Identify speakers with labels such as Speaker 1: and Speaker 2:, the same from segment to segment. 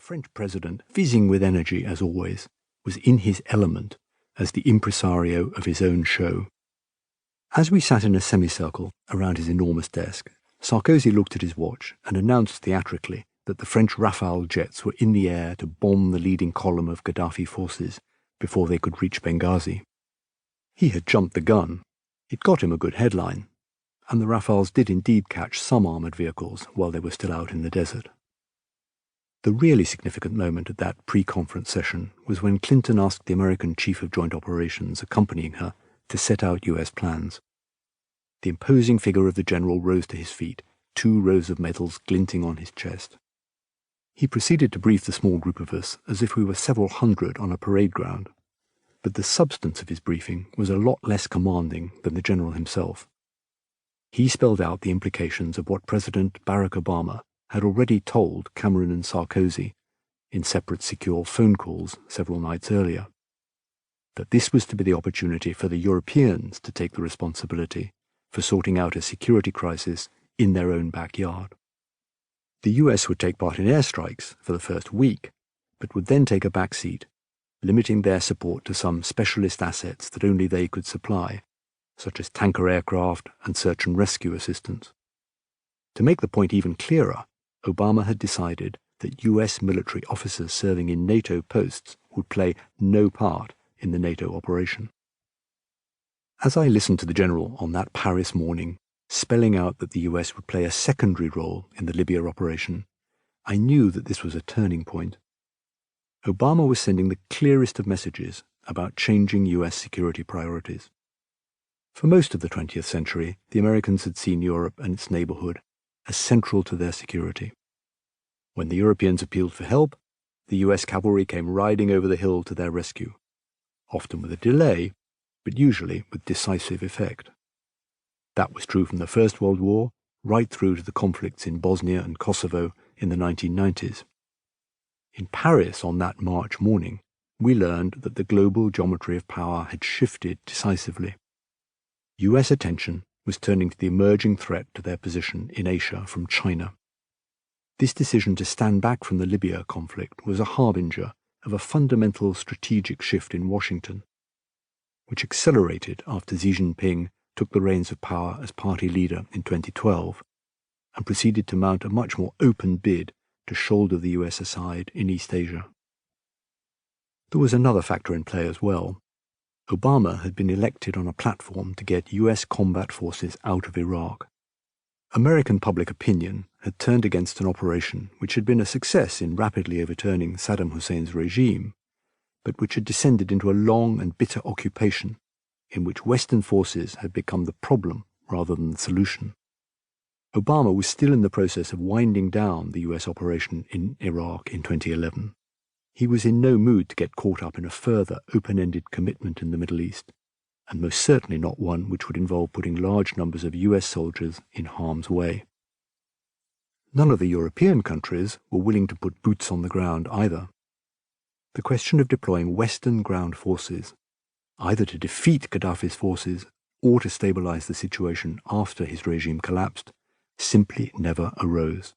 Speaker 1: French president, fizzing with energy as always, was in his element as the impresario of his own show. As we sat in a semicircle around his enormous desk, Sarkozy looked at his watch and announced theatrically that the French Rafale jets were in the air to bomb the leading column of Gaddafi forces before they could reach Benghazi. He had jumped the gun. It got him a good headline, and the Rafales did indeed catch some armoured vehicles while they were still out in the desert. The really significant moment at that pre-conference session was when Clinton asked the American Chief of Joint Operations accompanying her to set out US plans. The imposing figure of the general rose to his feet, 2 rows of medals glinting on his chest. He proceeded to brief the small group of us as if we were several hundred on a parade ground, but the substance of his briefing was a lot less commanding than the general himself. He spelled out the implications of what President Barack Obama had already told Cameron and Sarkozy in separate secure phone calls several nights earlier, that this was to be the opportunity for the Europeans to take the responsibility for sorting out a security crisis in their own backyard. The US would take part in airstrikes for the first week, but would then take a back seat, limiting their support to some specialist assets that only they could supply, such as tanker aircraft and search and rescue assistance. To make the point even clearer, Obama had decided that US military officers serving in NATO posts would play no part in the NATO operation. As I listened to the general on that Paris morning, spelling out that the US would play a secondary role in the Libya operation, I knew that this was a turning point. Obama was sending the clearest of messages about changing US security priorities. For most of the 20th century, the Americans had seen Europe and its neighbourhood as central to their security. When the Europeans appealed for help, the US cavalry came riding over the hill to their rescue, often with a delay, but usually with decisive effect. That was true from the First World War right through to the conflicts in Bosnia and Kosovo in the 1990s. In Paris on that March morning, we learned that the global geometry of power had shifted decisively. US attention was turning to the emerging threat to their position in Asia from China. This decision to stand back from the Libya conflict was a harbinger of a fundamental strategic shift in Washington, which accelerated after Xi Jinping took the reins of power as party leader in 2012 and proceeded to mount a much more open bid to shoulder the US aside in East Asia. There was another factor in play as well. Obama had been elected on a platform to get US combat forces out of Iraq. American public opinion had turned against an operation which had been a success in rapidly overturning Saddam Hussein's regime, but which had descended into a long and bitter occupation in which Western forces had become the problem rather than the solution. Obama was still in the process of winding down the US operation in Iraq in 2011. He was in no mood to get caught up in a further open-ended commitment in the Middle East, and most certainly not one which would involve putting large numbers of US soldiers in harm's way. None of the European countries were willing to put boots on the ground either. The question of deploying Western ground forces, either to defeat Gaddafi's forces or to stabilize the situation after his regime collapsed, simply never arose.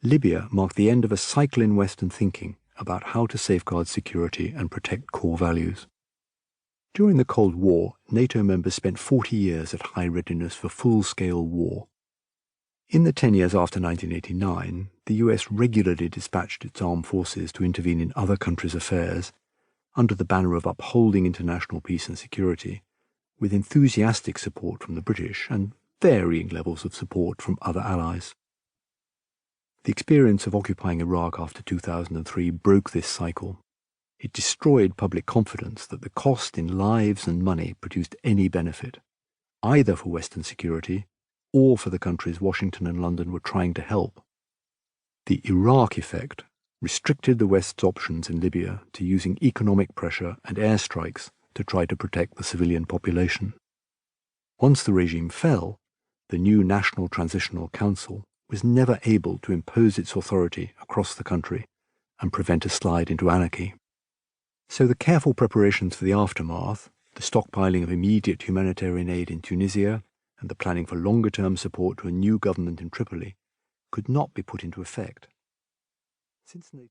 Speaker 1: Libya marked the end of a cycle in Western thinking about how to safeguard security and protect core values. During the Cold War, NATO members spent 40 years at high readiness for full-scale war. In the 10 years after 1989, the US regularly dispatched its armed forces to intervene in other countries' affairs under the banner of upholding international peace and security, with enthusiastic support from the British and varying levels of support from other allies. The experience of occupying Iraq after 2003 broke this cycle. It destroyed public confidence that the cost in lives and money produced any benefit, either for Western security or for the countries Washington and London were trying to help. The Iraq effect restricted the West's options in Libya to using economic pressure and airstrikes to try to protect the civilian population. Once the regime fell, the new National Transitional Council was never able to impose its authority across the country and prevent a slide into anarchy. So the careful preparations for the aftermath, the stockpiling of immediate humanitarian aid in Tunisia, and the planning for longer-term support to a new government in Tripoli, could not be put into effect. Since NATO